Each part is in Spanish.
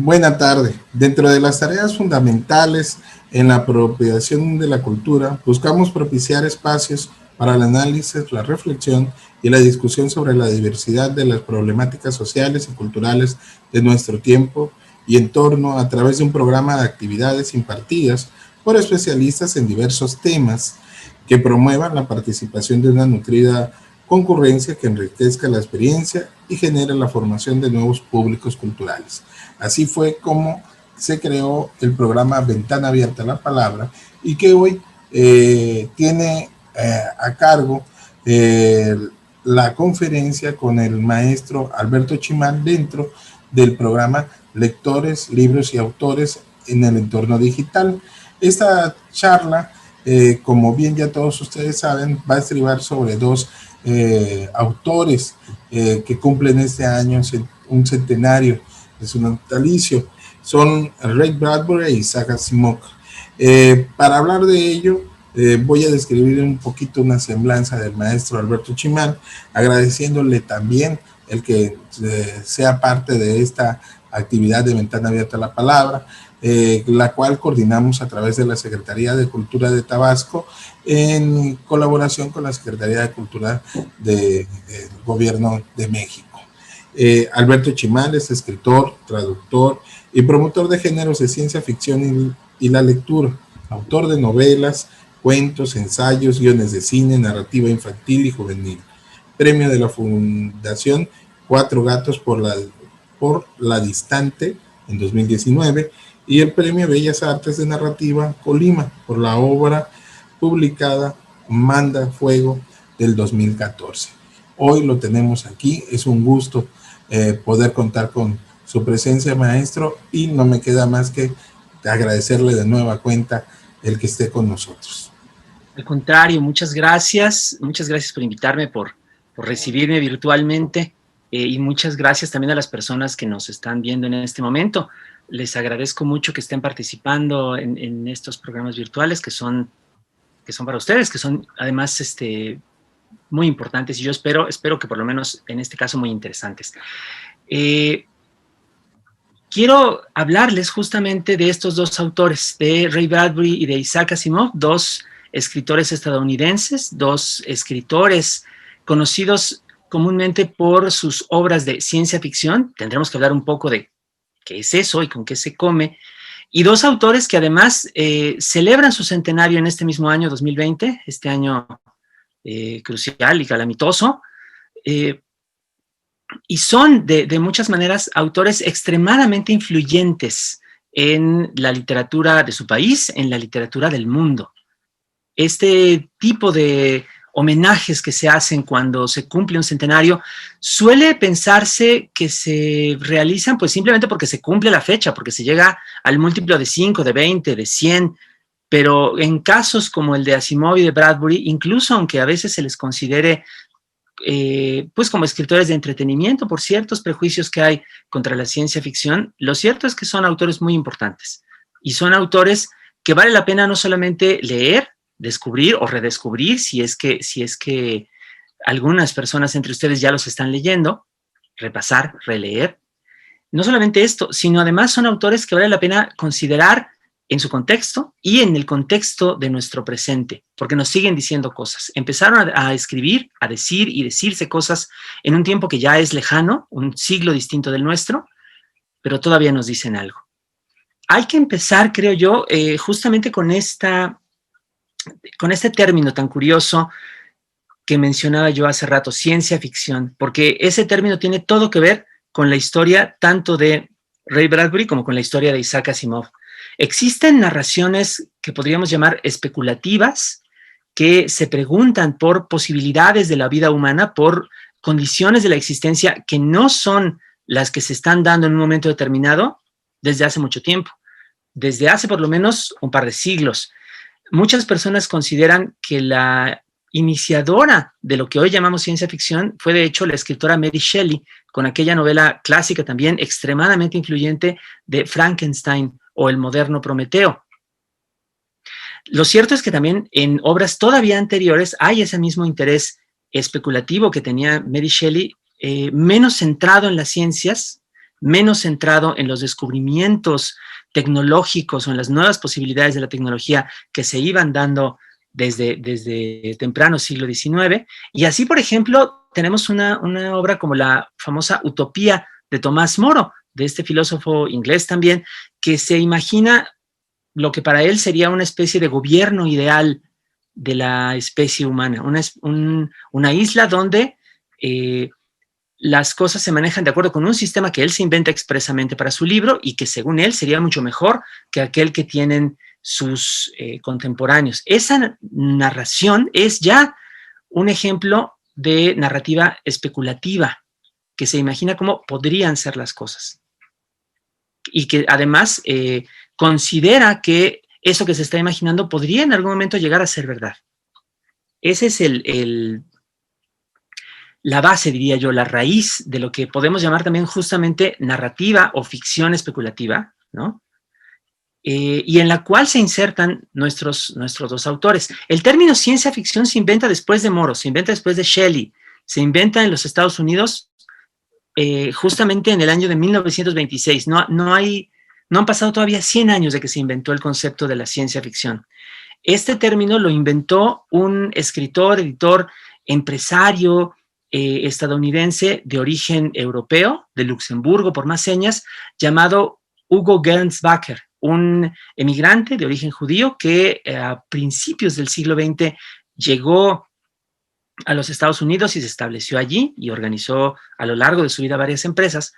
Buena tarde. Dentro de las tareas fundamentales en la apropiación de la cultura, buscamos propiciar espacios para el análisis, la reflexión y la discusión sobre la diversidad de las problemáticas sociales y culturales de nuestro tiempo y entorno a través de un programa de actividades impartidas por especialistas en diversos temas que promuevan la participación de una nutrida concurrencia que enriquezca la experiencia y genere la formación de nuevos públicos culturales. Así fue como se creó el programa Ventana Abierta a la Palabra y que hoy tiene a cargo la conferencia con el maestro Alberto Chimal dentro del programa Lectores, Libros y Autores en el entorno digital. Esta charla, como bien ya todos ustedes saben, va a estribar sobre dos autores que cumplen este año un centenario de su natalicio. Son Ray Bradbury e Isaac Asimov. Para hablar de ello, voy a describir un poquito una semblanza del maestro Alberto Chimal, agradeciéndole también el que sea parte de esta actividad de Ventana Abierta a la Palabra, la cual coordinamos a través de la Secretaría de Cultura de Tabasco en colaboración con la Secretaría de Cultura del Gobierno de México. Alberto Chimal es escritor, traductor y promotor de géneros de ciencia ficción y la lectura, autor de novelas, cuentos, ensayos, guiones de cine, narrativa infantil y juvenil. Premio de la Fundación Cuatro Gatos por la Distante en 2019 y el Premio Bellas Artes de Narrativa Colima por la obra publicada Manda Fuego del 2014. Hoy lo tenemos aquí, es un gusto poder contar con su presencia, maestro, y no me queda más que agradecerle de nueva cuenta el que esté con nosotros. Al contrario, muchas gracias por invitarme, por recibirme virtualmente y muchas gracias también a las personas que nos están viendo en este momento. Les agradezco mucho que estén participando en estos programas virtuales que son para ustedes, que son además muy importantes y yo espero que por lo menos en este caso muy interesantes. Quiero hablarles justamente de estos dos autores, de Ray Bradbury y de Isaac Asimov, dos escritores estadounidenses, dos escritores conocidos comúnmente por sus obras de ciencia ficción. Tendremos que hablar un poco de qué es eso y con qué se come. Y dos autores que además celebran su centenario en este mismo año 2020, este año crucial y calamitoso, y son de muchas maneras autores extremadamente influyentes en la literatura de su país, en la literatura del mundo. Este tipo de homenajes que se hacen cuando se cumple un centenario suele pensarse que se realizan pues simplemente porque se cumple la fecha, porque se llega al múltiplo de 5, de 20, de 100, pero en casos como el de Asimov y de Bradbury, incluso aunque a veces se les considere pues como escritores de entretenimiento por ciertos prejuicios que hay contra la ciencia ficción, lo cierto es que son autores muy importantes y son autores que vale la pena no solamente leer, descubrir o redescubrir si es que algunas personas entre ustedes ya los están leyendo, repasar, releer. No solamente esto, sino además son autores que vale la pena considerar en su contexto y en el contexto de nuestro presente, porque nos siguen diciendo cosas. Empezaron a escribir, a decir y decirse cosas en un tiempo que ya es lejano, un siglo distinto del nuestro, pero todavía nos dicen algo. Hay que empezar, creo yo, justamente con este término tan curioso que mencionaba yo hace rato, ciencia ficción, porque ese término tiene todo que ver con la historia tanto de Ray Bradbury como con la historia de Isaac Asimov. Existen narraciones que podríamos llamar especulativas, que se preguntan por posibilidades de la vida humana, por condiciones de la existencia que no son las que se están dando en un momento determinado desde hace mucho tiempo, desde hace por lo menos un par de siglos. Muchas personas consideran que la iniciadora de lo que hoy llamamos ciencia ficción fue de hecho la escritora Mary Shelley, con aquella novela clásica también extremadamente influyente de Frankenstein o el moderno Prometeo. Lo cierto es que también en obras todavía anteriores hay ese mismo interés especulativo que tenía Mary Shelley, menos centrado en las ciencias, menos centrado en los descubrimientos tecnológicos o en las nuevas posibilidades de la tecnología que se iban dando desde temprano siglo XIX. Y así, por ejemplo, tenemos una obra como la famosa Utopía de Tomás Moro, de este filósofo inglés también, que se imagina lo que para él sería una especie de gobierno ideal de la especie humana, una isla donde las cosas se manejan de acuerdo con un sistema que él se inventa expresamente para su libro y que según él sería mucho mejor que aquel que tienen sus contemporáneos. Esa narración es ya un ejemplo de narrativa especulativa, que se imagina cómo podrían ser las cosas. Y que además considera que eso que se está imaginando podría en algún momento llegar a ser verdad. Ese es la base, diría yo, la raíz de lo que podemos llamar también justamente narrativa o ficción especulativa, ¿no? Y en la cual se insertan nuestros dos autores. El término ciencia ficción se inventa después de Moro, se inventa después de Shelley, se inventa en los Estados Unidos justamente en el año de 1926. No han pasado todavía 100 años de que se inventó el concepto de la ciencia ficción. Este término lo inventó un escritor, editor, empresario estadounidense de origen europeo, de Luxemburgo por más señas, llamado Hugo Gernsbacher, un emigrante de origen judío que a principios del siglo XX llegó a los Estados Unidos y se estableció allí y organizó a lo largo de su vida varias empresas,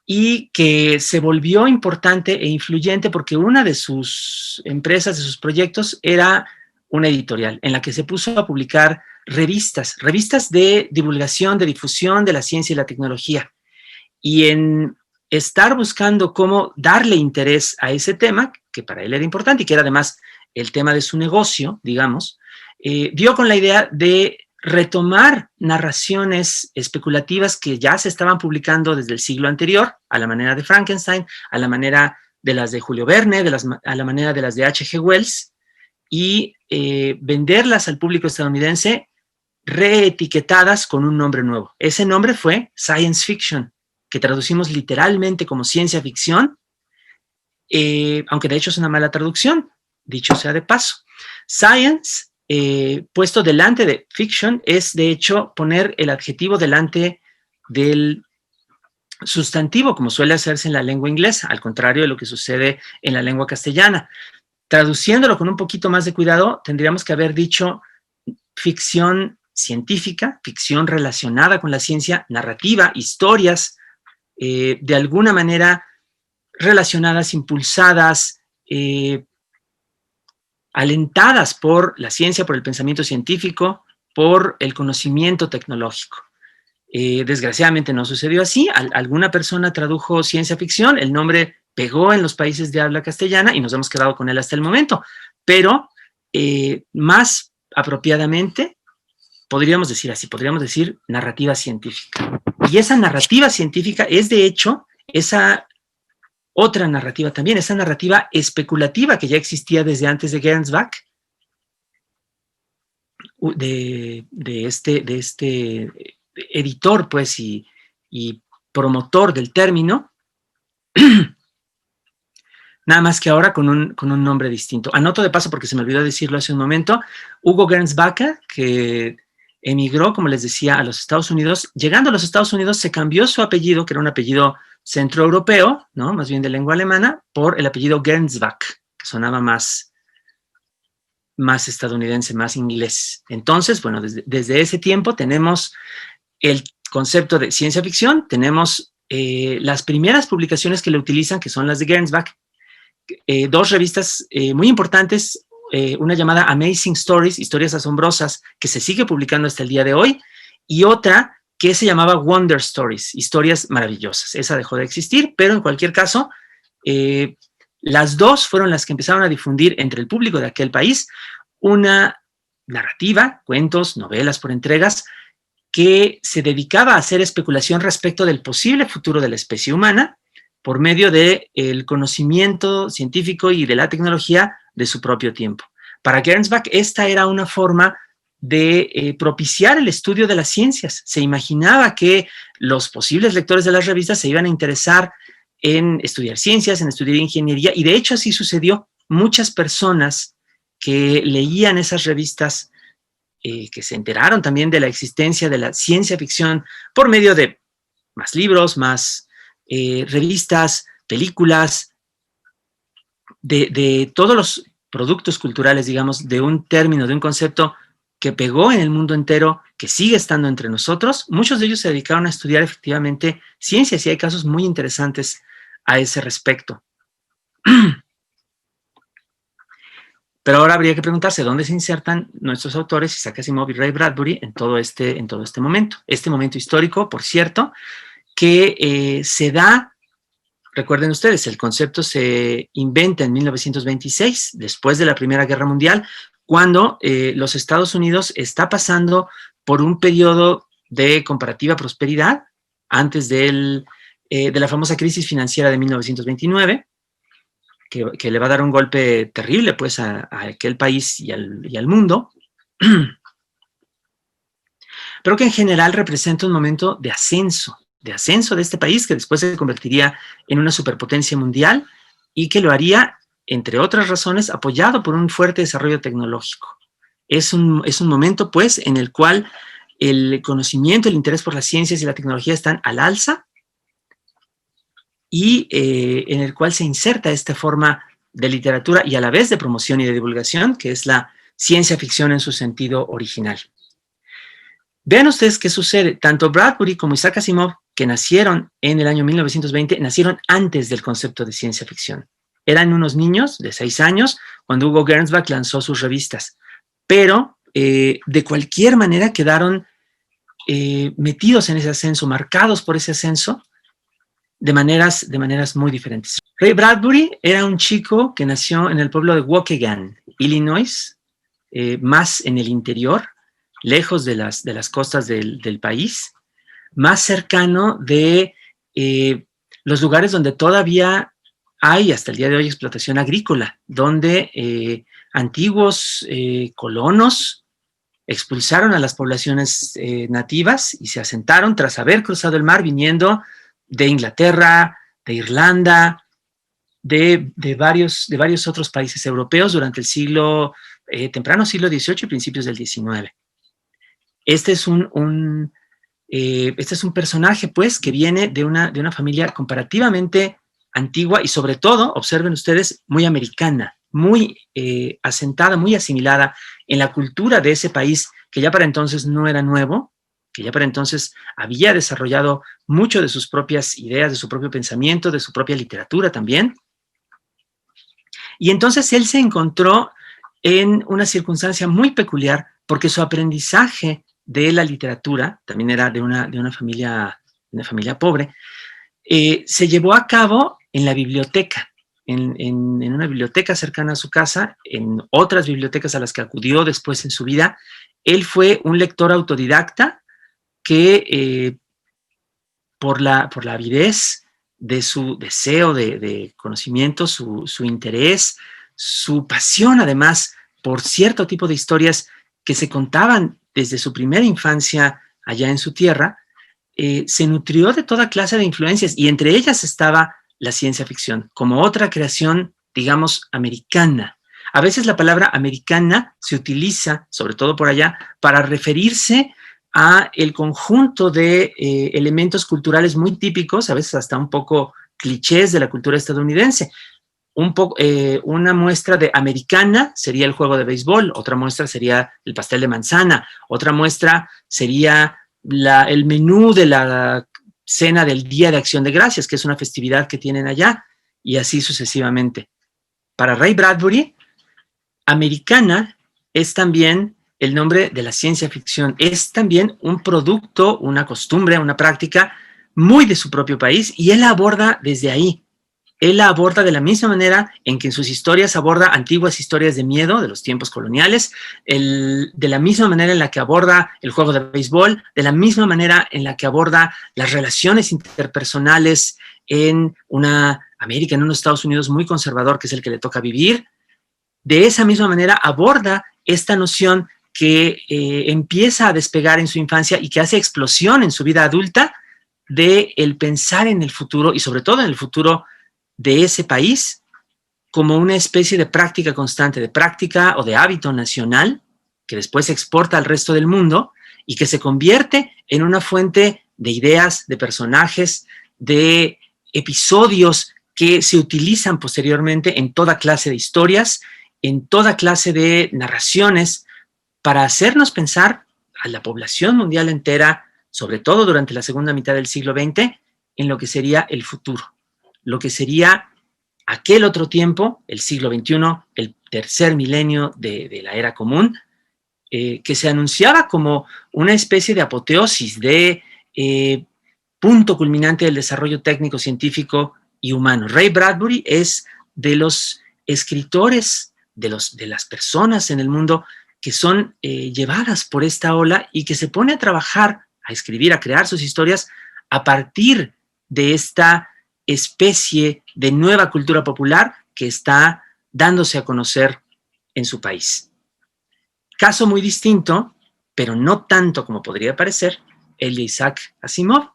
y que se volvió importante e influyente porque una de sus empresas, de sus proyectos, era una editorial en la que se puso a publicar revistas de divulgación, de difusión de la ciencia y la tecnología. Y en estar buscando cómo darle interés a ese tema, que para él era importante y que era además el tema de su negocio, digamos, dio con la idea de retomar narraciones especulativas que ya se estaban publicando desde el siglo anterior, a la manera de Frankenstein, a la manera de las de Julio Verne, a la manera de las de H.G. Wells, y venderlas al público estadounidense reetiquetadas con un nombre nuevo. Ese nombre fue science fiction, que traducimos literalmente como ciencia ficción, aunque de hecho es una mala traducción, dicho sea de paso. Science, puesto delante de fiction, es de hecho poner el adjetivo delante del sustantivo, como suele hacerse en la lengua inglesa, al contrario de lo que sucede en la lengua castellana. Traduciéndolo con un poquito más de cuidado, tendríamos que haber dicho ficción científica, ficción relacionada con la ciencia, narrativa, historias, de alguna manera relacionadas, impulsadas, alentadas por la ciencia, por el pensamiento científico, por el conocimiento tecnológico. Desgraciadamente no sucedió así. Alguna persona tradujo ciencia ficción, el nombre pegó en los países de habla castellana y nos hemos quedado con él hasta el momento. Pero más apropiadamente, podríamos decir así, podríamos decir narrativa científica. Y esa narrativa científica es de hecho esa otra narrativa también, esa narrativa especulativa que ya existía desde antes de Gernsback, de este editor, pues, y promotor del término, nada más que ahora con un nombre distinto. Anoto de paso, porque se me olvidó decirlo hace un momento, Hugo Gernsbacher, que emigró, como les decía, a los Estados Unidos. Llegando a los Estados Unidos se cambió su apellido, que era un apellido centroeuropeo, ¿no?, más bien de lengua alemana, por el apellido Gernsback, que sonaba más estadounidense, más inglés. Entonces, bueno, desde ese tiempo tenemos el concepto de ciencia ficción, tenemos las primeras publicaciones que lo utilizan, que son las de Gernsback, dos revistas muy importantes, una llamada Amazing Stories, Historias Asombrosas, que se sigue publicando hasta el día de hoy, y otra que se llamaba Wonder Stories, Historias Maravillosas. Esa dejó de existir, pero en cualquier caso, las dos fueron las que empezaron a difundir entre el público de aquel país una narrativa, cuentos, novelas por entregas, que se dedicaba a hacer especulación respecto del posible futuro de la especie humana por medio del conocimiento científico y de la tecnología de su propio tiempo. Para Gernsback, esta era una forma de propiciar el estudio de las ciencias. Se imaginaba que los posibles lectores de las revistas se iban a interesar en estudiar ciencias, en estudiar ingeniería, y de hecho así sucedió. Muchas personas que leían esas revistas, que se enteraron también de la existencia de la ciencia ficción por medio de más libros, más revistas, películas, de todos los productos culturales, digamos, de un término, de un concepto que pegó en el mundo entero, que sigue estando entre nosotros. Muchos de ellos se dedicaron a estudiar efectivamente ciencias, y hay casos muy interesantes a ese respecto. Pero ahora habría que preguntarse dónde se insertan nuestros autores, Isaac Asimov y Ray Bradbury, en todo este momento. Este momento histórico, por cierto, que se da, recuerden ustedes, el concepto se inventa en 1926, después de la Primera Guerra Mundial, cuando los Estados Unidos está pasando por un periodo de comparativa prosperidad, antes de la famosa crisis financiera de 1929, que le va a dar un golpe terrible pues a aquel país y al mundo, pero que en general representa un momento de ascenso de este país, que después se convertiría en una superpotencia mundial y que lo haría, entre otras razones, apoyado por un fuerte desarrollo tecnológico. Es un momento, pues, en el cual el conocimiento, el interés por las ciencias y la tecnología están al alza, y en el cual se inserta esta forma de literatura y a la vez de promoción y de divulgación, que es la ciencia ficción en su sentido original. Vean ustedes qué sucede. Tanto Bradbury como Isaac Asimov, que nacieron en el año 1920, nacieron antes del concepto de ciencia ficción. Eran unos niños de 6 años cuando Hugo Gernsback lanzó sus revistas, pero de cualquier manera quedaron metidos en ese ascenso, marcados por ese ascenso, de maneras muy diferentes. Ray Bradbury era un chico que nació en el pueblo de Waukegan, Illinois, más en el interior, lejos de las costas del país, más cercano de los lugares donde todavía hay hasta el día de hoy explotación agrícola, donde antiguos colonos expulsaron a las poblaciones nativas y se asentaron tras haber cruzado el mar viniendo de Inglaterra, de Irlanda, de varios otros países europeos durante el temprano siglo XVIII y principios del XIX. Este es un personaje, pues, que viene de una familia comparativamente antigua y, sobre todo, observen ustedes, muy americana, muy asentada, muy asimilada en la cultura de ese país, que ya para entonces no era nuevo, que ya para entonces había desarrollado mucho de sus propias ideas, de su propio pensamiento, de su propia literatura también. Y entonces él se encontró en una circunstancia muy peculiar, porque su aprendizaje de la literatura, también era de una familia pobre, se llevó a cabo en la biblioteca, en una biblioteca cercana a su casa, en otras bibliotecas a las que acudió después en su vida. Él fue un lector autodidacta que por la avidez de su deseo de conocimiento, su interés, su pasión además por cierto tipo de historias que se contaban desde su primera infancia allá en su tierra, se nutrió de toda clase de influencias, y entre ellas estaba la ciencia ficción, como otra creación, digamos, americana. A veces la palabra americana se utiliza, sobre todo por allá, para referirse a el conjunto de elementos culturales muy típicos, a veces hasta un poco clichés de la cultura estadounidense. Una muestra de americana sería el juego de béisbol, otra muestra sería el pastel de manzana, otra muestra sería el menú de la cena del Día de Acción de Gracias, que es una festividad que tienen allá, y así sucesivamente. Para Ray Bradbury, americana es también el nombre de la ciencia ficción, es también un producto, una costumbre, una práctica muy de su propio país, y él la aborda desde ahí. Él la aborda de la misma manera en que en sus historias aborda antiguas historias de miedo de los tiempos coloniales, de la misma manera en la que aborda el juego de béisbol, de la misma manera en la que aborda las relaciones interpersonales en una América, en unos Estados Unidos muy conservador, que es el que le toca vivir. De esa misma manera aborda esta noción que empieza a despegar en su infancia y que hace explosión en su vida adulta de el pensar en el futuro y sobre todo en el futuro de ese país como una especie de práctica constante, de práctica o de hábito nacional que después se exporta al resto del mundo y que se convierte en una fuente de ideas, de personajes, de episodios que se utilizan posteriormente en toda clase de historias, en toda clase de narraciones, para hacernos pensar a la población mundial entera, sobre todo durante la segunda mitad del siglo XX, en lo que sería el futuro, lo que sería aquel otro tiempo, el siglo XXI, el tercer milenio de la era común, que se anunciaba como una especie de apoteosis, de punto culminante del desarrollo técnico, científico y humano. Ray Bradbury es de los escritores, de las personas en el mundo que son llevadas por esta ola y que se pone a trabajar, a escribir, a crear sus historias a partir de esta especie de nueva cultura popular que está dándose a conocer en su país. Caso muy distinto, pero no tanto como podría parecer, el de Isaac Asimov.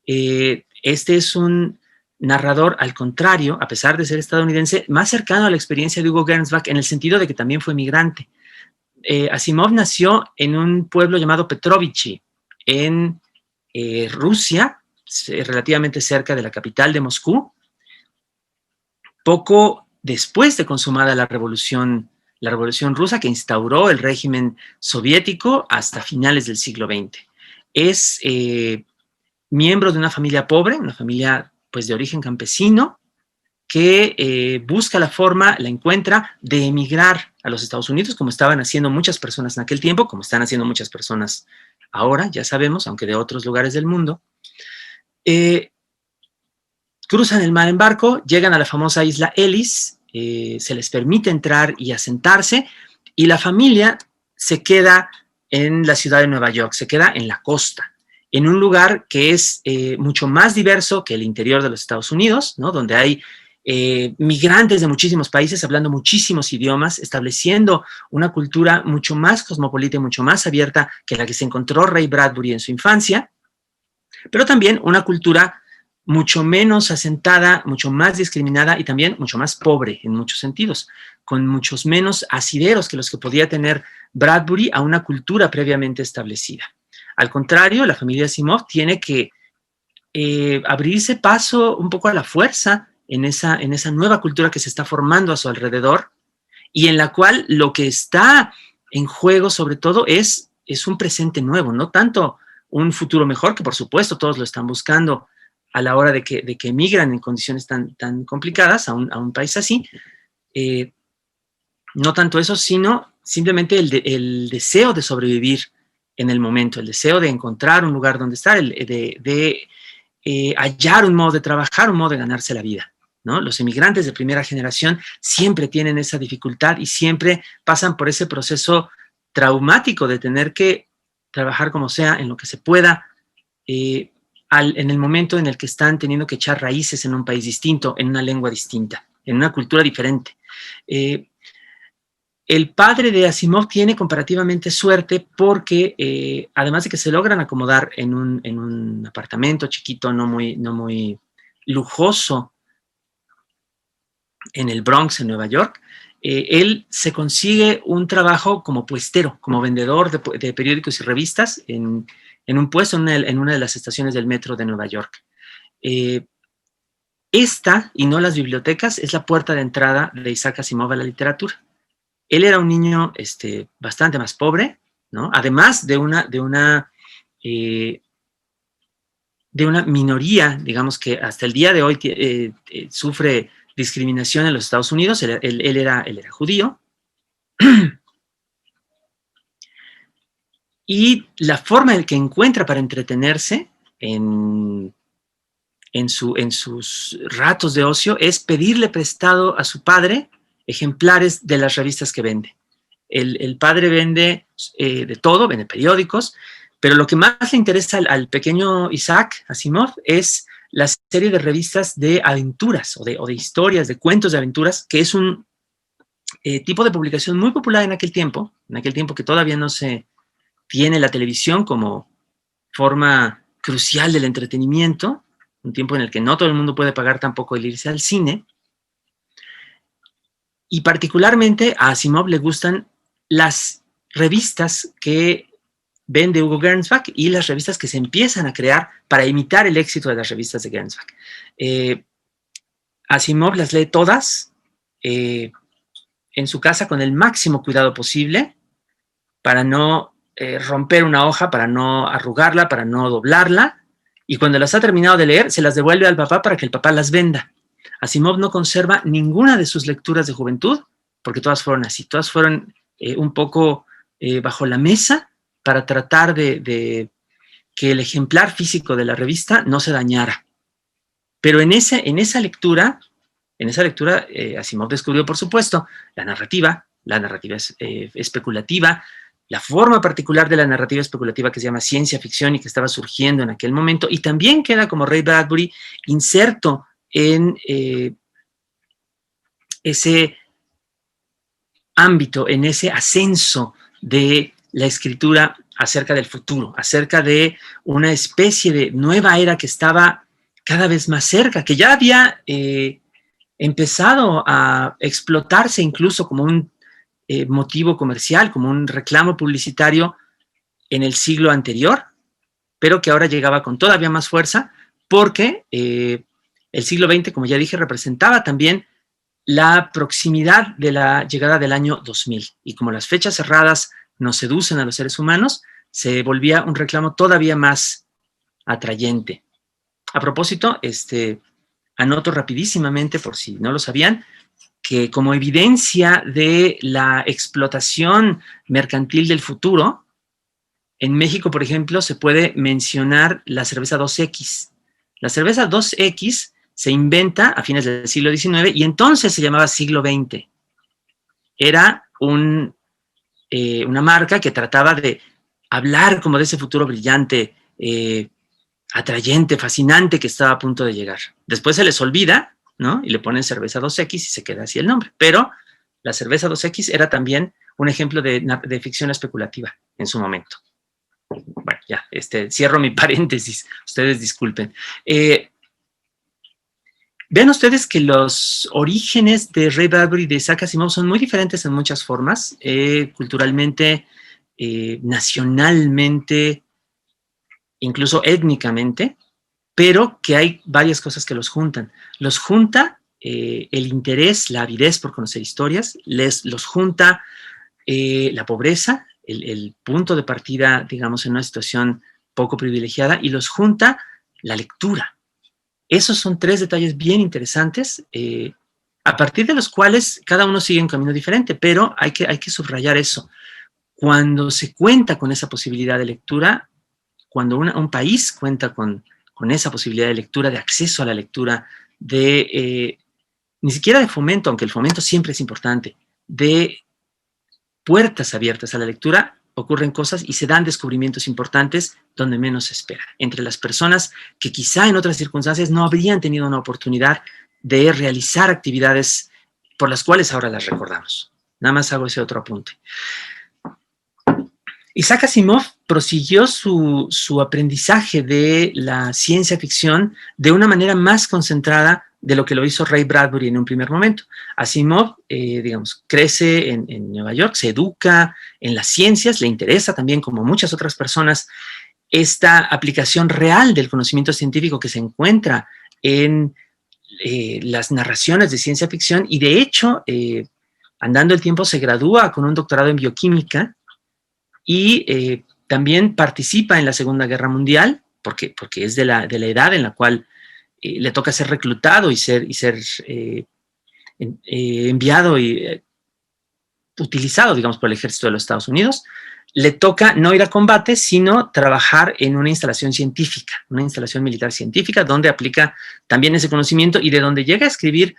Este es un narrador, al contrario, a pesar de ser estadounidense, más cercano a la experiencia de Hugo Gernsback en el sentido de que también fue migrante. Asimov nació en un pueblo llamado Petrovichy, en Rusia, relativamente cerca de la capital de Moscú, poco después de consumada la revolución rusa que instauró el régimen soviético hasta finales del siglo XX. Es miembro de una familia pobre, una familia pues de origen campesino, que busca la forma, la encuentra, de emigrar a los Estados Unidos, como estaban haciendo muchas personas en aquel tiempo, como están haciendo muchas personas ahora, ya sabemos, aunque de otros lugares del mundo. Cruzan el mar en barco, llegan a la famosa isla Ellis, se les permite entrar y asentarse, y la familia se queda en la ciudad de Nueva York, se queda en la costa, en un lugar que es mucho más diverso que el interior de los Estados Unidos, ¿no? Donde hay migrantes de muchísimos países hablando muchísimos idiomas, estableciendo una cultura mucho más cosmopolita y mucho más abierta que la que se encontró Ray Bradbury en su infancia, pero también una cultura mucho menos asentada, mucho más discriminada y también mucho más pobre en muchos sentidos, con muchos menos asideros que los que podía tener Bradbury a una cultura previamente establecida. Al contrario, la familia Asimov tiene que abrirse paso un poco a la fuerza en esa nueva cultura que se está formando a su alrededor y en la cual lo que está en juego sobre todo es un presente nuevo, no tanto un futuro mejor, que por supuesto todos lo están buscando a la hora de que emigran en condiciones tan complicadas a un país así. No tanto eso, sino simplemente el deseo de sobrevivir en el momento, el deseo de encontrar un lugar donde estar, de hallar un modo de trabajar, un modo de ganarse la vida, ¿no? Los emigrantes de primera generación siempre tienen esa dificultad y siempre pasan por ese proceso traumático de tener que trabajar como sea, en lo que se pueda, en el momento en el que están teniendo que echar raíces en un país distinto, en una lengua distinta, en una cultura diferente. El padre de Asimov tiene comparativamente suerte porque, además de que se logran acomodar en un apartamento chiquito, no muy lujoso, en el Bronx, en Nueva York, él se consigue un trabajo como puestero, como vendedor de periódicos y revistas en un puesto en una de las estaciones del metro de Nueva York. Esta, y no las bibliotecas, es la puerta de entrada de Isaac Asimov a la literatura. Él era un niño bastante más pobre, ¿no? Además de una minoría, digamos, que hasta el día de hoy sufre discriminación en los Estados Unidos. Él era judío. Y la forma en que encuentra para entretenerse en sus ratos de ocio es pedirle prestado a su padre ejemplares de las revistas que vende. El padre vende de todo, vende periódicos, pero lo que más le interesa al pequeño Isaac Asimov es la serie de revistas de aventuras o de historias, de cuentos de aventuras, que es un tipo de publicación muy popular en aquel tiempo que todavía no se tiene la televisión como forma crucial del entretenimiento, un tiempo en el que no todo el mundo puede pagar tampoco el irse al cine, y particularmente a Asimov le gustan las revistas que vende Hugo Gernsback y las revistas que se empiezan a crear para imitar el éxito de las revistas de Gernsback. Asimov las lee todas en su casa con el máximo cuidado posible para no romper una hoja, para no arrugarla, para no doblarla, y cuando las ha terminado de leer se las devuelve al papá para que el papá las venda. Asimov no conserva ninguna de sus lecturas de juventud porque todas fueron así, todas fueron un poco bajo la mesa para tratar de que el ejemplar físico de la revista no se dañara. Pero en esa lectura Asimov descubrió, por supuesto, la narrativa especulativa, la forma particular de la narrativa especulativa que se llama ciencia ficción y que estaba surgiendo en aquel momento, y también queda como Ray Bradbury inserto en ese ámbito, en ese ascenso de la escritura acerca del futuro, acerca de una especie de nueva era que estaba cada vez más cerca, que ya había empezado a explotarse incluso como un motivo comercial, como un reclamo publicitario en el siglo anterior, pero que ahora llegaba con todavía más fuerza porque el siglo XX, como ya dije, representaba también la proximidad de la llegada del año 2000. Y como las fechas cerradas nos seducen a los seres humanos, se volvía un reclamo todavía más atrayente. A propósito, anoto rapidísimamente, por si no lo sabían, que como evidencia de la explotación mercantil del futuro, en México, por ejemplo, se puede mencionar la cerveza 2X. La cerveza 2X se inventa a fines del siglo XIX y entonces se llamaba siglo XX. Era una marca que trataba de hablar como de ese futuro brillante, atrayente, fascinante que estaba a punto de llegar. Después se les olvida, ¿no? Y le ponen cerveza 2X y se queda así el nombre. Pero la cerveza 2X era también un ejemplo de ficción especulativa en su momento. Bueno, ya, cierro mi paréntesis. Ustedes disculpen. Vean ustedes que los orígenes de Ray Bradbury y de Isaac Asimov son muy diferentes en muchas formas, culturalmente, nacionalmente, incluso étnicamente, pero que hay varias cosas que los juntan. Los junta el interés, la avidez por conocer historias, los junta la pobreza, el punto de partida, digamos, en una situación poco privilegiada, y los junta la lectura. Esos son tres detalles bien interesantes, a partir de los cuales cada uno sigue un camino diferente, pero hay que subrayar eso. Cuando se cuenta con esa posibilidad de lectura, cuando un país cuenta con esa posibilidad de lectura, de acceso a la lectura, ni siquiera de fomento, aunque el fomento siempre es importante, de puertas abiertas a la lectura, ocurren cosas y se dan descubrimientos importantes donde menos se espera. Entre las personas que quizá en otras circunstancias no habrían tenido una oportunidad de realizar actividades por las cuales ahora las recordamos. Nada más hago ese otro apunte. Isaac Asimov prosiguió su aprendizaje de la ciencia ficción de una manera más concentrada de lo que lo hizo Ray Bradbury en un primer momento. Asimov, digamos, crece en Nueva York, se educa en las ciencias, le interesa también, como muchas otras personas, esta aplicación real del conocimiento científico que se encuentra en las narraciones de ciencia ficción, y de hecho, andando el tiempo, se gradúa con un doctorado en bioquímica y también participa en la Segunda Guerra Mundial, porque es de la edad en la cual le toca ser reclutado y ser enviado y utilizado, digamos, por el ejército de los Estados Unidos. Le toca no ir a combate, sino trabajar en una instalación científica, una instalación militar científica, donde aplica también ese conocimiento y de donde llega a escribir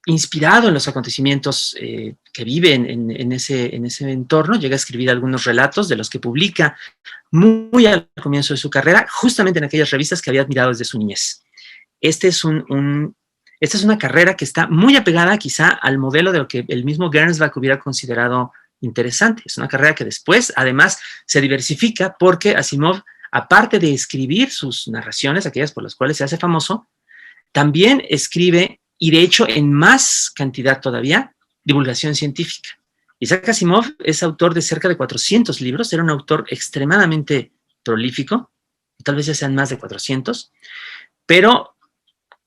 inspirado en los acontecimientos que vive en ese entorno. Llega a escribir algunos relatos de los que publica muy al comienzo de su carrera, justamente en aquellas revistas que había admirado desde su niñez. Este es Esta es una carrera que está muy apegada quizá al modelo de lo que el mismo Gernsback hubiera considerado interesante. Es una carrera que después, además, se diversifica porque Asimov, aparte de escribir sus narraciones, aquellas por las cuales se hace famoso, también escribe, y de hecho en más cantidad todavía, divulgación científica. Isaac Asimov es autor de cerca de 400 libros, era un autor extremadamente prolífico, tal vez ya sean más de 400, pero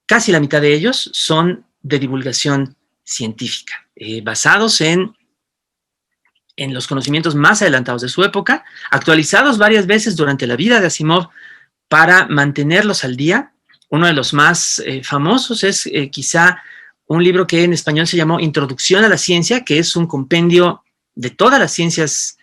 casi la mitad de ellos son de divulgación científica, basados en los conocimientos más adelantados de su época, actualizados varias veces durante la vida de Asimov para mantenerlos al día. Uno de los más famosos es quizá un libro que en español se llamó Introducción a la Ciencia, que es un compendio de todas las ciencias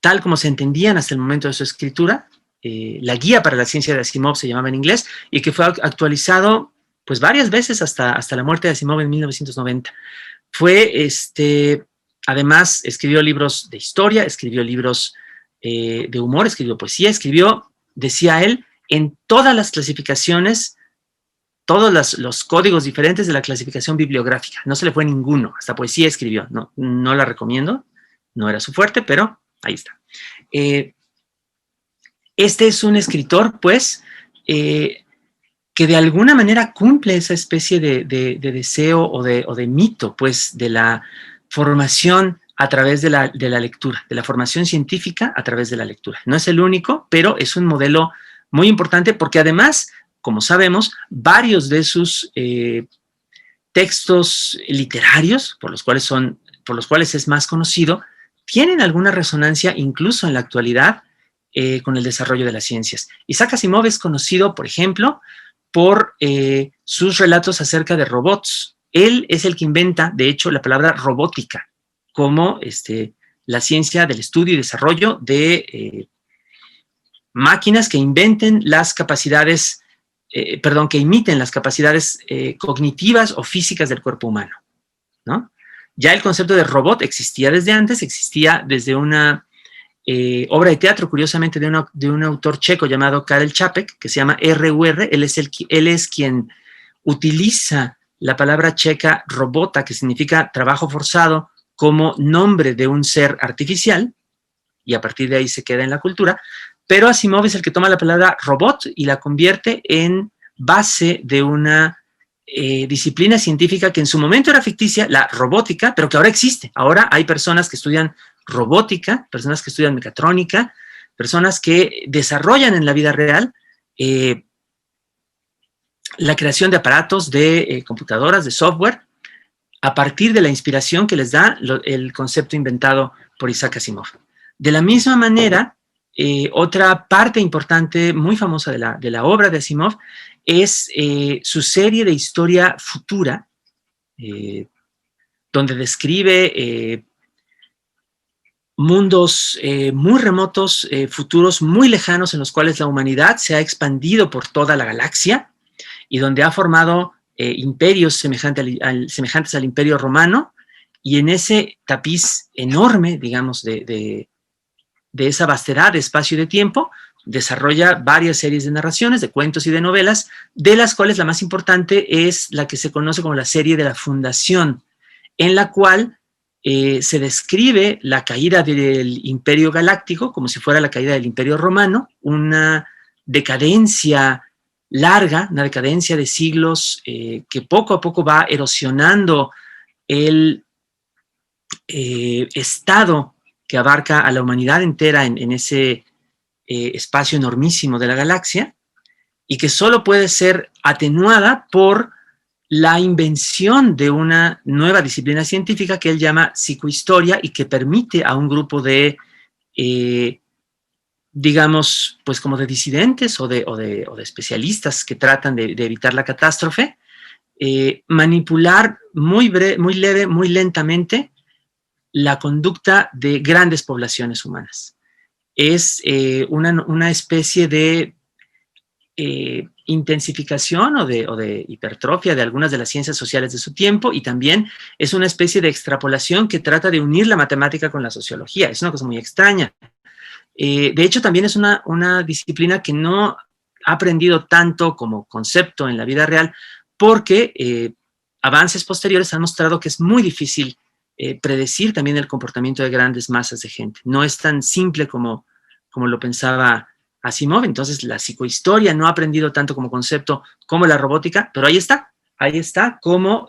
tal como se entendían hasta el momento de su escritura. La guía para la ciencia de Asimov se llamaba en inglés, y que fue actualizado pues varias veces hasta la muerte de Asimov en 1990. Además, escribió libros de historia, escribió libros de humor, escribió poesía, escribió, decía él, en todas las clasificaciones, todos los códigos diferentes de la clasificación bibliográfica. No se le fue ninguno, hasta poesía escribió. No la recomiendo, no era su fuerte, pero ahí está. Este es un escritor, pues, que de alguna manera cumple esa especie de deseo o de mito, pues, de la formación a través de la lectura, de la formación científica a través de la lectura. No es el único, pero es un modelo muy importante porque además, como sabemos, varios de sus textos literarios, por los cuales es más conocido, tienen alguna resonancia incluso en la actualidad con el desarrollo de las ciencias. Isaac Asimov es conocido, por ejemplo, por sus relatos acerca de robots. Él es el que inventa, de hecho, la palabra robótica como la ciencia del estudio y desarrollo de máquinas que inventen las capacidades, que imiten las capacidades cognitivas o físicas del cuerpo humano, ¿no? Ya el concepto de robot existía desde antes, existía desde una obra de teatro, curiosamente, de un autor checo llamado Karel Čapek, que se llama RUR. Él es quien utiliza la palabra checa robota, que significa trabajo forzado, como nombre de un ser artificial, y a partir de ahí se queda en la cultura. Pero Asimov es el que toma la palabra robot y la convierte en base de una disciplina científica que en su momento era ficticia, la robótica, pero que ahora existe. Ahora hay personas que estudian robótica, personas que estudian mecatrónica, personas que desarrollan en la vida real la creación de aparatos, de computadoras, de software, a partir de la inspiración que les da el concepto inventado por Isaac Asimov. De la misma manera, otra parte importante, muy famosa de la obra de Asimov, es su serie de historia futura, donde describe mundos muy remotos, futuros muy lejanos, en los cuales la humanidad se ha expandido por toda la galaxia y donde ha formado imperios semejantes al Imperio Romano, y en ese tapiz enorme, digamos, de esa vastedad de espacio y de tiempo, desarrolla varias series de narraciones, de cuentos y de novelas, de las cuales la más importante es la que se conoce como la serie de la Fundación, en la cual se describe la caída del Imperio Galáctico como si fuera la caída del Imperio Romano, una decadencia larga, una decadencia de siglos que poco a poco va erosionando el estado que abarca a la humanidad entera en ese espacio enormísimo de la galaxia, y que solo puede ser atenuada por la invención de una nueva disciplina científica que él llama psicohistoria, y que permite a un grupo de, digamos, pues como de disidentes o de especialistas que tratan de evitar la catástrofe, manipular muy leve, muy lentamente la conducta de grandes poblaciones humanas. Es una especie de intensificación o de hipertrofia de algunas de las ciencias sociales de su tiempo, y también es una especie de extrapolación que trata de unir la matemática con la sociología. Es una cosa muy extraña. De hecho, también es una disciplina que no ha aprendido tanto como concepto en la vida real porque avances posteriores han mostrado que es muy difícil predecir también el comportamiento de grandes masas de gente. No es tan simple como lo pensaba Asimov. Entonces la psicohistoria no ha aprendido tanto como concepto como la robótica, pero ahí está como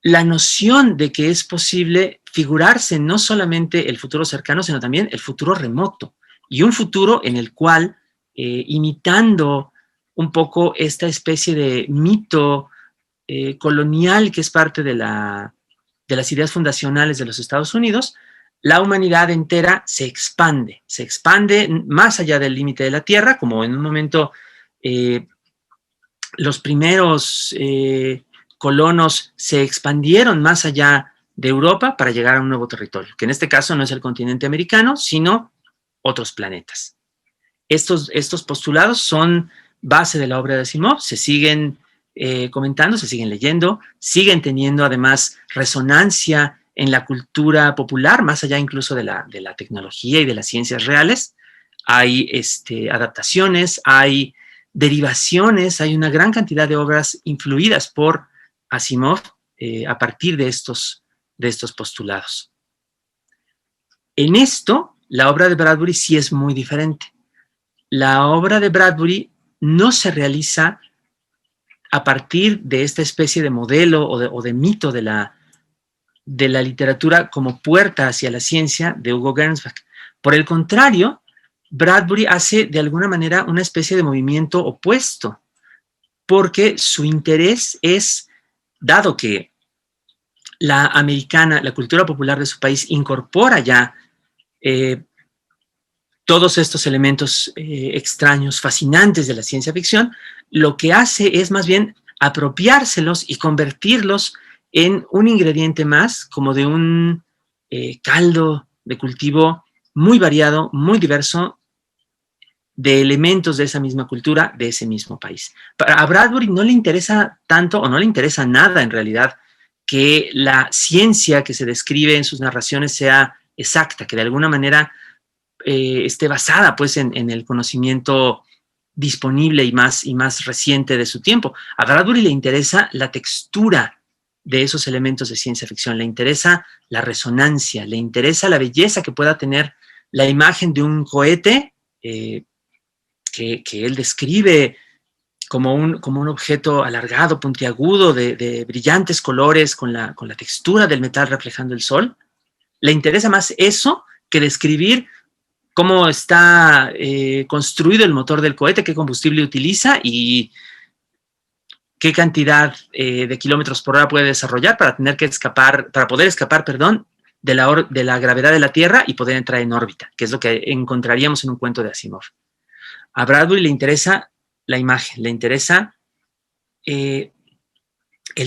la noción de que es posible figurarse no solamente el futuro cercano, sino también el futuro remoto, y un futuro en el cual, imitando un poco esta especie de mito colonial que es parte de las ideas fundacionales de los Estados Unidos, la humanidad entera se expande más allá del límite de la Tierra, como en un momento los primeros colonos se expandieron más allá de Europa para llegar a un nuevo territorio, que en este caso no es el continente americano, sino otros planetas. Estos postulados son base de la obra de Asimov, se siguen comentando, se siguen leyendo, siguen teniendo además resonancia en la cultura popular, más allá incluso de la tecnología y de las ciencias reales. Hay adaptaciones, hay derivaciones, hay una gran cantidad de obras influidas por Asimov a partir de estos postulados. En esto, la obra de Bradbury sí es muy diferente. La obra de Bradbury no se realiza a partir de esta especie de modelo o de mito de la literatura como puerta hacia la ciencia de Hugo Gernsback. Por el contrario, Bradbury hace de alguna manera una especie de movimiento opuesto, porque su interés es, dado que la cultura popular de su país incorpora ya todos estos elementos extraños, fascinantes de la ciencia ficción, lo que hace es más bien apropiárselos y convertirlos en un ingrediente más, como de un caldo de cultivo muy variado, muy diverso, de elementos de esa misma cultura, de ese mismo país. A Bradbury no le interesa tanto, o no le interesa nada en realidad, que la ciencia que se describe en sus narraciones sea exacta, que de alguna manera esté basada pues en el conocimiento disponible y más reciente de su tiempo. A Bradbury le interesa la textura de esos elementos de ciencia ficción, le interesa la resonancia, le interesa la belleza que pueda tener la imagen de un cohete que él describe como un objeto alargado, puntiagudo, de brillantes colores, con la textura del metal reflejando el sol. Le interesa más eso que describir cómo está construido el motor del cohete, qué combustible utiliza y qué cantidad de kilómetros por hora puede desarrollar para poder escapar, de la gravedad de la Tierra y poder entrar en órbita, que es lo que encontraríamos en un cuento de Asimov. A Bradbury le interesa la imagen, le interesa el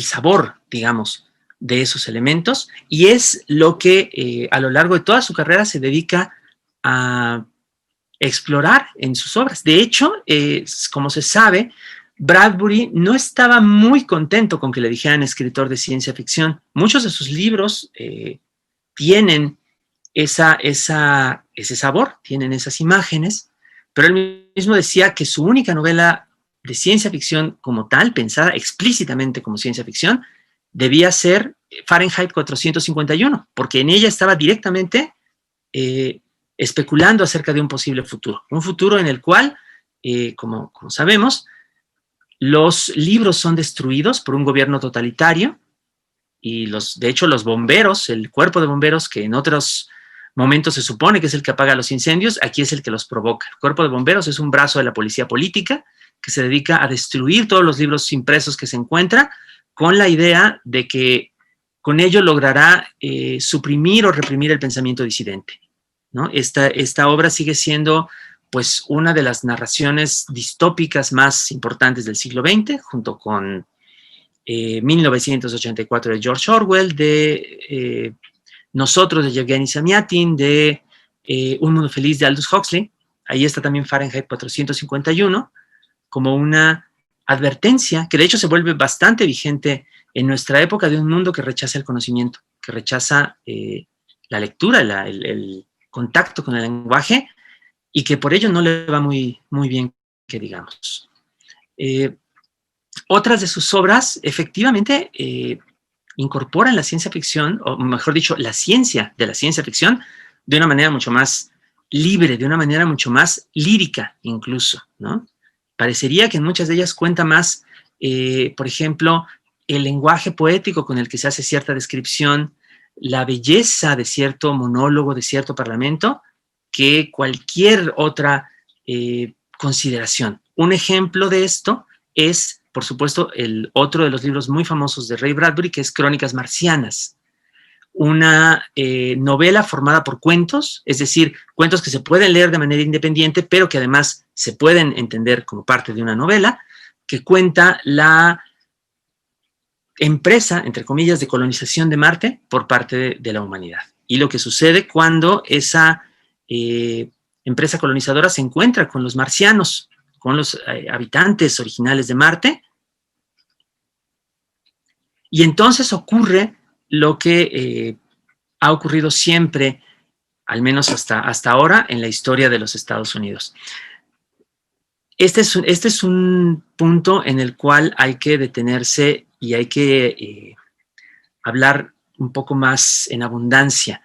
sabor, digamos, de esos elementos, y es lo que a lo largo de toda su carrera se dedica a explorar en sus obras. De hecho, como se sabe, Bradbury no estaba muy contento con que le dijeran escritor de ciencia ficción. Muchos de sus libros tienen ese sabor, tienen esas imágenes, pero él mismo decía que su única novela de ciencia ficción como tal, pensada explícitamente como ciencia ficción, debía ser Fahrenheit 451, porque en ella estaba directamente especulando acerca de un posible futuro. Un futuro en el cual, como sabemos, los libros son destruidos por un gobierno totalitario y de hecho los bomberos, el cuerpo de bomberos, que en otros momentos se supone que es el que apaga los incendios, aquí es el que los provoca. El cuerpo de bomberos es un brazo de la policía política que se dedica a destruir todos los libros impresos que se encuentra, con la idea de que con ello logrará suprimir o reprimir el pensamiento disidente, ¿no? Esta obra sigue siendo pues una de las narraciones distópicas más importantes del siglo XX, junto con 1984 de George Orwell, de Nosotros de Yevgeny Zamyatin, de Un Mundo Feliz de Aldous Huxley. Ahí está también Fahrenheit 451, como una advertencia que de hecho se vuelve bastante vigente en nuestra época, de un mundo que rechaza el conocimiento, que rechaza la lectura, el contacto con el lenguaje, y que por ello no le va muy bien que digamos. Otras de sus obras, efectivamente, incorporan la ciencia ficción, o mejor dicho, la ciencia de la ciencia ficción, de una manera mucho más libre, de una manera mucho más lírica incluso, ¿no? Parecería que en muchas de ellas cuenta más, por ejemplo, el lenguaje poético con el que se hace cierta descripción, la belleza de cierto monólogo, de cierto parlamento, que cualquier otra consideración. Un ejemplo de esto es, por supuesto, el otro de los libros muy famosos de Ray Bradbury, que es Crónicas Marcianas, una novela formada por cuentos, es decir, cuentos que se pueden leer de manera independiente, pero que además se pueden entender como parte de una novela, que cuenta la empresa, entre comillas, de colonización de Marte por parte de la humanidad. Y lo que sucede cuando esa empresa colonizadora se encuentra con los marcianos, con los habitantes originales de Marte, y entonces ocurre lo que ha ocurrido siempre, al menos hasta ahora, en la historia de los Estados Unidos. Este es un punto en el cual hay que detenerse y hay que hablar un poco más en abundancia.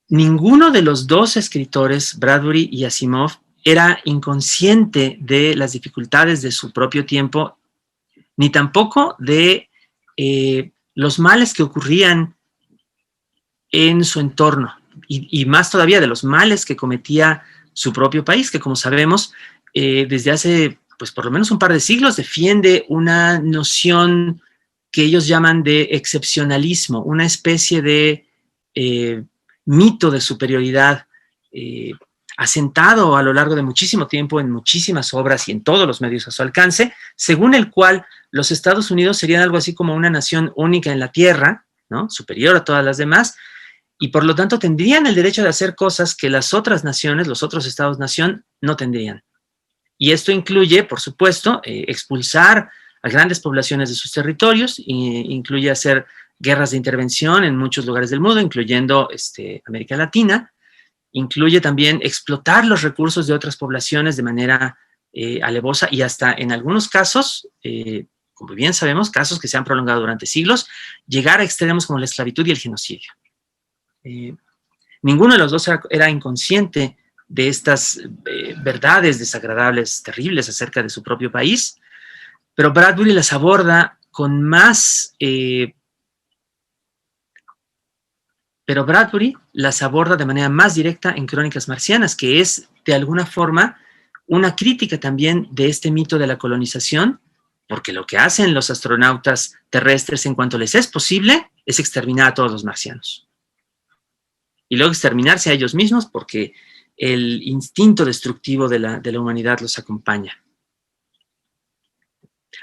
Ninguno de los dos escritores, Bradbury y Asimov, era inconsciente de las dificultades de su propio tiempo, ni tampoco de los males que ocurrían en su entorno, y más todavía de los males que cometía su propio país, que como sabemos, desde hace pues por lo menos un par de siglos defiende una noción que ellos llaman de excepcionalismo, una especie de mito de superioridad asentado a lo largo de muchísimo tiempo en muchísimas obras y en todos los medios a su alcance, según el cual los Estados Unidos serían algo así como una nación única en la Tierra, ¿no? Superior a todas las demás, y por lo tanto tendrían el derecho de hacer cosas que las otras naciones, los otros estados-nación, no tendrían. Y esto incluye, por supuesto, expulsar a grandes poblaciones de sus territorios, incluye hacer guerras de intervención en muchos lugares del mundo, incluyendo América Latina, incluye también explotar los recursos de otras poblaciones de manera alevosa y hasta en algunos casos, como bien sabemos, casos que se han prolongado durante siglos, llegar a extremos como la esclavitud y el genocidio. Ninguno de los dos era inconsciente de estas verdades desagradables, terribles acerca de su propio país, pero Bradbury las aborda con más... pero Bradbury las aborda de manera más directa en Crónicas Marcianas, que es, de alguna forma, una crítica también de este mito de la colonización, porque lo que hacen los astronautas terrestres en cuanto les es posible es exterminar a todos los marcianos. Y luego exterminarse a ellos mismos porque el instinto destructivo de la humanidad los acompaña.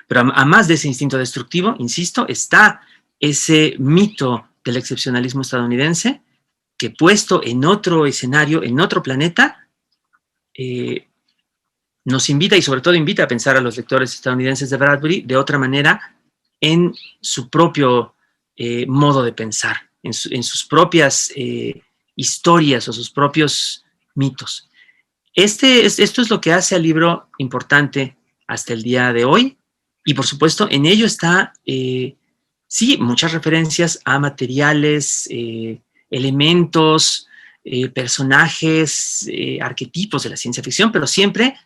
Pero a más de ese instinto destructivo, insisto, está ese mito del excepcionalismo estadounidense que, puesto en otro escenario, en otro planeta, nos invita, y sobre todo invita a pensar a los lectores estadounidenses de Bradbury de otra manera en su propio modo de pensar, en sus propias historias o sus propios mitos. Esto es lo que hace al libro importante hasta el día de hoy, y por supuesto en ello está, sí, muchas referencias a materiales, elementos, personajes, arquetipos de la ciencia ficción, pero siempre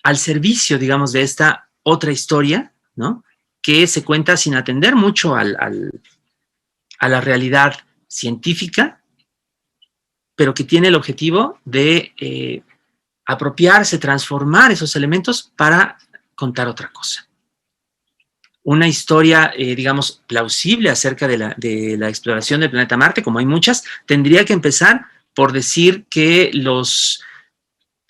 al servicio, digamos, de esta otra historia, ¿no?, que se cuenta sin atender mucho a la realidad científica, pero que tiene el objetivo de apropiarse, transformar esos elementos para contar otra cosa. Una historia, digamos, plausible acerca de la exploración del planeta Marte, como hay muchas, tendría que empezar por decir que los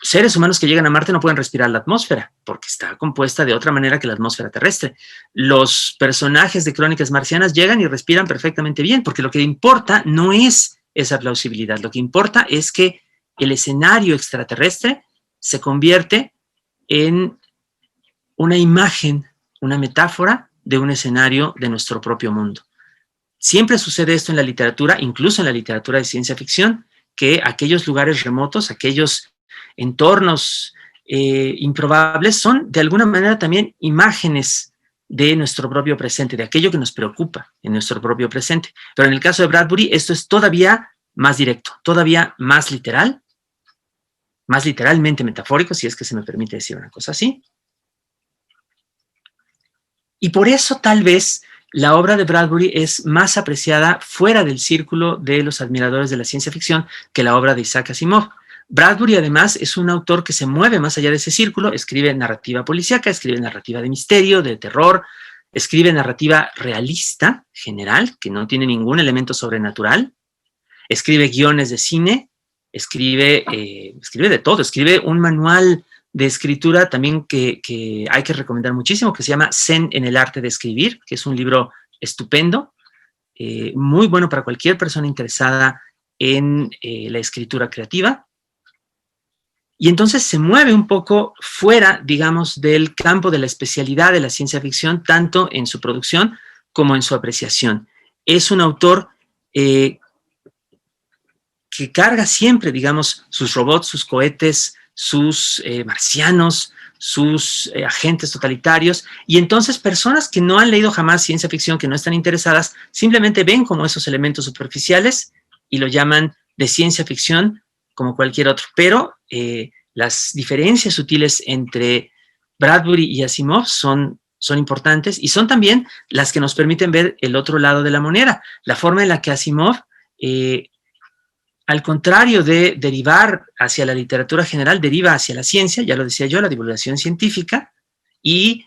seres humanos que llegan a Marte no pueden respirar la atmósfera, porque está compuesta de otra manera que la atmósfera terrestre. Los personajes de Crónicas Marcianas llegan y respiran perfectamente bien, porque lo que importa no es esa plausibilidad, lo que importa es que el escenario extraterrestre se convierte en una imagen, una metáfora de un escenario de nuestro propio mundo. Siempre sucede esto en la literatura, incluso en la literatura de ciencia ficción, que aquellos lugares remotos, aquellos entornos improbables son de alguna manera también imágenes de nuestro propio presente, de aquello que nos preocupa en nuestro propio presente. Pero en el caso de Bradbury, esto es todavía más directo, todavía más literal, más literalmente metafórico, si es que se me permite decir una cosa así. Y por eso tal vez la obra de Bradbury es más apreciada fuera del círculo de los admiradores de la ciencia ficción que la obra de Isaac Asimov. Bradbury además es un autor que se mueve más allá de ese círculo, escribe narrativa policíaca, escribe narrativa de misterio, de terror, escribe narrativa realista, general, que no tiene ningún elemento sobrenatural, escribe guiones de cine, escribe de todo, escribe un manual de escritura también que hay que recomendar muchísimo, que se llama Zen en el arte de escribir, que es un libro estupendo, muy bueno para cualquier persona interesada en la escritura creativa. Y entonces se mueve un poco fuera, digamos, del campo de la especialidad de la ciencia ficción, tanto en su producción como en su apreciación. Es un autor que carga siempre, digamos, sus robots, sus cohetes, sus marcianos, sus agentes totalitarios, y entonces personas que no han leído jamás ciencia ficción, que no están interesadas, simplemente ven como esos elementos superficiales y lo llaman de ciencia ficción como cualquier otro. Pero las diferencias sutiles entre Bradbury y Asimov son importantes y son también las que nos permiten ver el otro lado de la moneda, la forma en la que Asimov, al contrario de derivar hacia la literatura general, deriva hacia la ciencia, ya lo decía yo, la divulgación científica, y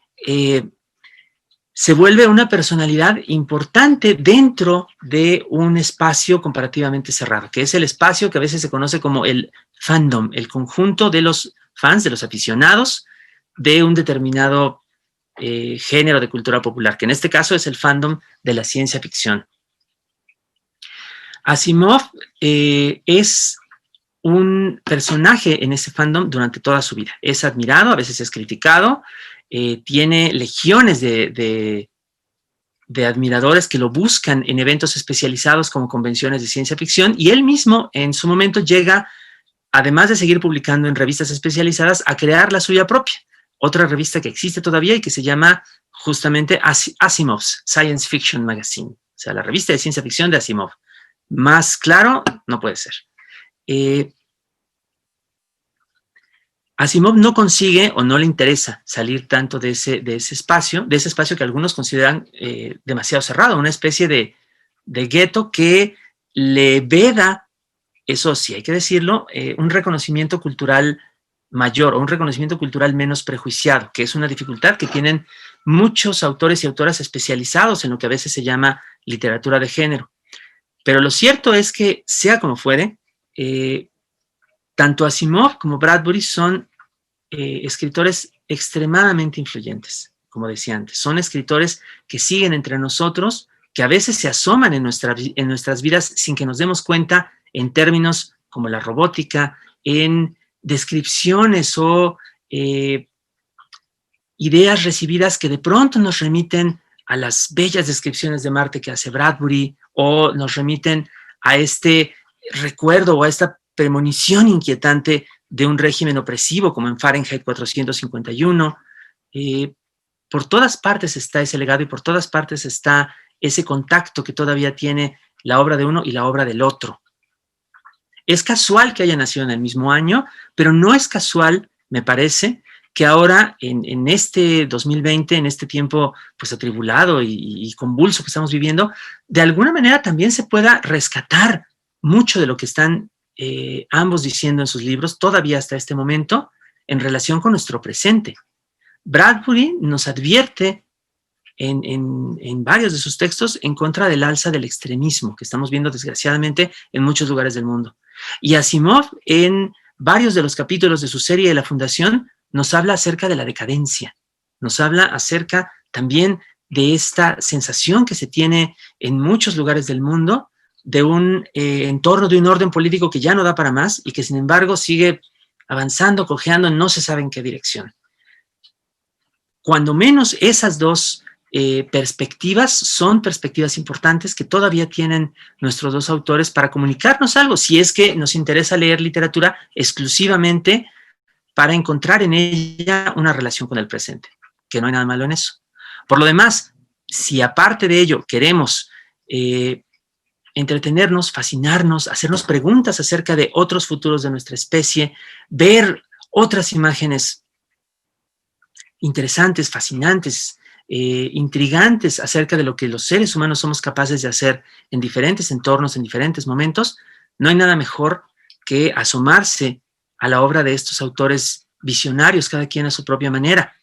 se vuelve una personalidad importante dentro de un espacio comparativamente cerrado, que es el espacio que a veces se conoce como el fandom, el conjunto de los fans, de los aficionados de un determinado género de cultura popular, que en este caso es el fandom de la ciencia ficción. Asimov es un personaje en ese fandom durante toda su vida. Es admirado, a veces es criticado, tiene legiones de admiradores que lo buscan en eventos especializados como convenciones de ciencia ficción, y él mismo en su momento llega, además de seguir publicando en revistas especializadas, a crear la suya propia, otra revista que existe todavía y que se llama justamente Asimov's Science Fiction Magazine, o sea, la revista de ciencia ficción de Asimov. Más claro no puede ser. Asimov no consigue o no le interesa salir tanto de ese espacio que algunos consideran demasiado cerrado, una especie de gueto que le veda, eso sí hay que decirlo, un reconocimiento cultural mayor o un reconocimiento cultural menos prejuiciado, que es una dificultad que tienen muchos autores y autoras especializados en lo que a veces se llama literatura de género. Pero lo cierto es que, sea como fuere, tanto Asimov como Bradbury son escritores extremadamente influyentes, como decía antes. Son escritores que siguen entre nosotros, que a veces se asoman en nuestras vidas sin que nos demos cuenta, en términos como la robótica, en descripciones o ideas recibidas que de pronto nos remiten a las bellas descripciones de Marte que hace Bradbury, o nos remiten a este recuerdo o a esta premonición inquietante de un régimen opresivo como en Fahrenheit 451. Por todas partes está ese legado y por todas partes está ese contacto que todavía tiene la obra de uno y la obra del otro. Es casual que haya nacido en el mismo año, pero no es casual, me parece, que ahora en este 2020, en este tiempo pues atribulado y convulso que estamos viviendo, de alguna manera también se pueda rescatar mucho de lo que están ambos diciendo en sus libros, todavía hasta este momento, en relación con nuestro presente. Bradbury nos advierte en varios de sus textos en contra del alza del extremismo que estamos viendo desgraciadamente en muchos lugares del mundo. Y Asimov, en varios de los capítulos de su serie de La Fundación, nos habla acerca de la decadencia, nos habla acerca también de esta sensación que se tiene en muchos lugares del mundo de un entorno de un orden político que ya no da para más y que sin embargo sigue avanzando, cojeando, no se sabe en qué dirección. Cuando menos esas dos perspectivas son perspectivas importantes que todavía tienen nuestros dos autores para comunicarnos algo, si es que nos interesa leer literatura exclusivamente para encontrar en ella una relación con el presente, que no hay nada malo en eso. Por lo demás, si aparte de ello queremos entretenernos, fascinarnos, hacernos preguntas acerca de otros futuros de nuestra especie, ver otras imágenes interesantes, fascinantes, intrigantes acerca de lo que los seres humanos somos capaces de hacer en diferentes entornos, en diferentes momentos, no hay nada mejor que asomarse a la obra de estos autores visionarios, cada quien a su propia manera.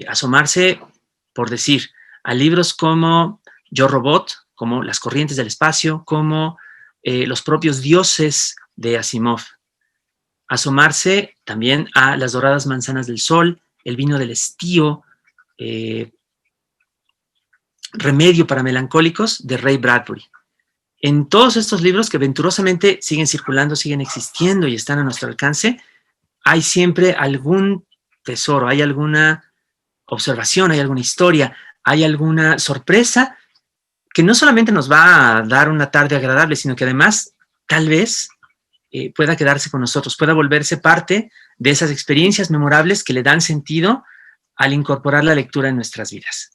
Asomarse, por decir, a libros como Yo, Robot, como Las corrientes del espacio, como Los propios dioses de Asimov. Asomarse también a Las doradas manzanas del sol, El vino del estío, Remedio para melancólicos, de Ray Bradbury. En todos estos libros que venturosamente siguen circulando, siguen existiendo y están a nuestro alcance, hay siempre algún tesoro, hay alguna observación, hay alguna historia, hay alguna sorpresa que no solamente nos va a dar una tarde agradable, sino que además tal vez pueda quedarse con nosotros, pueda volverse parte de esas experiencias memorables que le dan sentido al incorporar la lectura en nuestras vidas.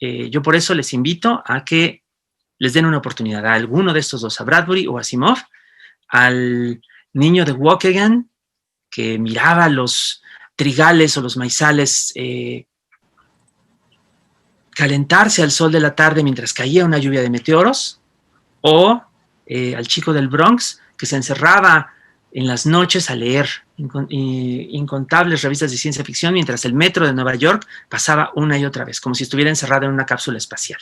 Yo por eso les invito a que les den una oportunidad a alguno de estos dos, a Bradbury o a Asimov, al niño de Waukegan, que miraba los trigales o los maizales calentarse al sol de la tarde mientras caía una lluvia de meteoros, o al chico del Bronx, que se encerraba en las noches a leer incontables revistas de ciencia ficción mientras el metro de Nueva York pasaba una y otra vez, como si estuviera encerrado en una cápsula espacial.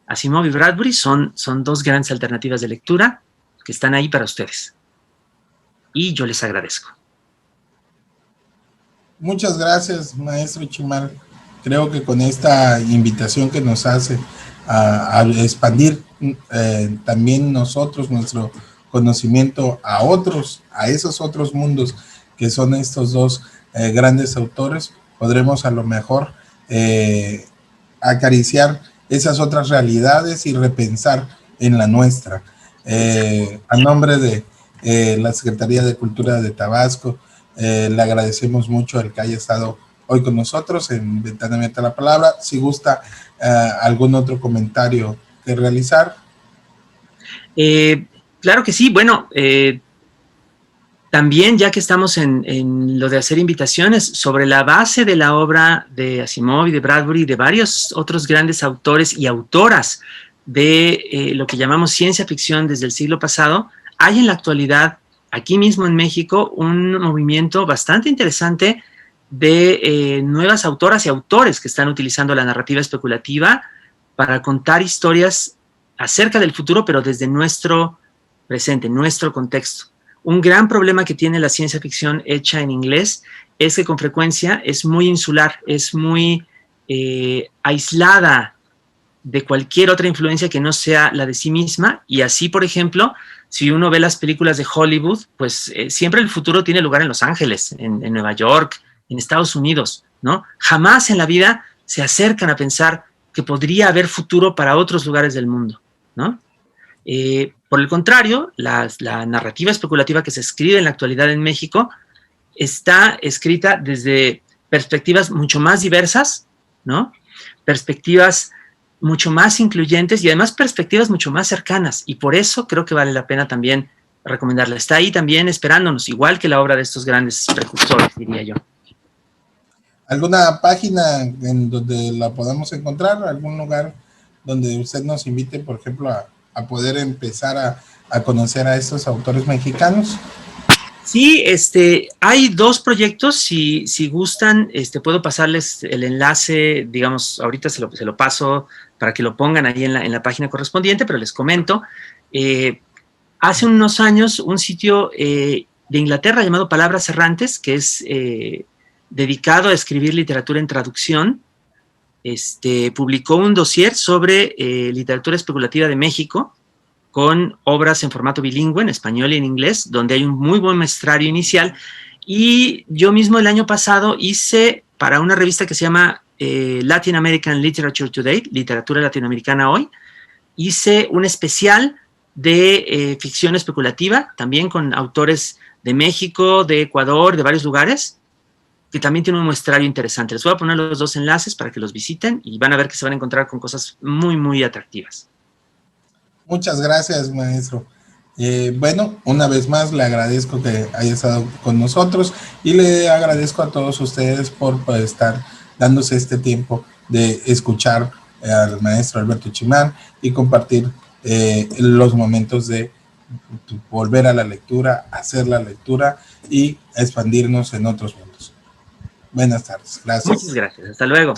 Asimov y Bradbury son dos grandes alternativas de lectura que están ahí para ustedes. Y yo les agradezco. Muchas gracias, maestro Chimal. Creo que con esta invitación que nos hace a expandir también nosotros nuestro conocimiento a otros, a esos otros mundos que son estos dos grandes autores, podremos a lo mejor acariciar esas otras realidades y repensar en la nuestra. A nombre de la Secretaría de Cultura de Tabasco, le agradecemos mucho el que haya estado hoy con nosotros en Ventana Abierta a la Palabra. Si gusta algún otro comentario que realizar. Claro que sí. Bueno, también ya que estamos en lo de hacer invitaciones, sobre la base de la obra de Asimov y de Bradbury y de varios otros grandes autores y autoras de lo que llamamos ciencia ficción desde el siglo pasado, hay en la actualidad, aquí mismo en México, un movimiento bastante interesante de nuevas autoras y autores que están utilizando la narrativa especulativa para contar historias acerca del futuro, pero desde nuestro presente, nuestro contexto. Un gran problema que tiene la ciencia ficción hecha en inglés es que con frecuencia es muy insular, es muy aislada de cualquier otra influencia que no sea la de sí misma, y así, por ejemplo, si uno ve las películas de Hollywood, pues siempre el futuro tiene lugar en Los Ángeles, en Nueva York, en Estados Unidos, ¿no? Jamás en la vida se acercan a pensar que podría haber futuro para otros lugares del mundo, ¿no? Por el contrario, la narrativa especulativa que se escribe en la actualidad en México está escrita desde perspectivas mucho más diversas, ¿no? Perspectivas mucho más incluyentes y además perspectivas mucho más cercanas, y por eso creo que vale la pena también recomendarla. Está ahí también esperándonos, igual que la obra de estos grandes precursores, diría yo. ¿Alguna página en donde la podamos encontrar? ¿Algún lugar donde usted nos invite, por ejemplo, a poder empezar a conocer a estos autores mexicanos? Sí, hay dos proyectos. Si gustan, puedo pasarles el enlace, digamos, ahorita se lo paso para que lo pongan ahí en la página correspondiente, pero les comento. Hace unos años, un sitio de Inglaterra llamado Palabras Errantes, que es dedicado a escribir literatura en traducción, publicó un dossier sobre literatura especulativa de México, con obras en formato bilingüe, en español y en inglés, donde hay un muy buen muestrario inicial. Y yo mismo el año pasado hice para una revista que se llama Latin American Literature Today, Literatura Latinoamericana Hoy, hice un especial de ficción especulativa, también con autores de México, de Ecuador, de varios lugares, que también tiene un muestrario interesante. Les voy a poner los 2 enlaces para que los visiten y van a ver que se van a encontrar con cosas muy, muy atractivas. Muchas gracias, maestro. Bueno, una vez más le agradezco que haya estado con nosotros y le agradezco a todos ustedes por estar dándose este tiempo de escuchar al maestro Alberto Chimán y compartir los momentos de volver a la lectura, hacer la lectura y expandirnos en otros mundos. Buenas tardes. Gracias. Muchas gracias. Hasta luego.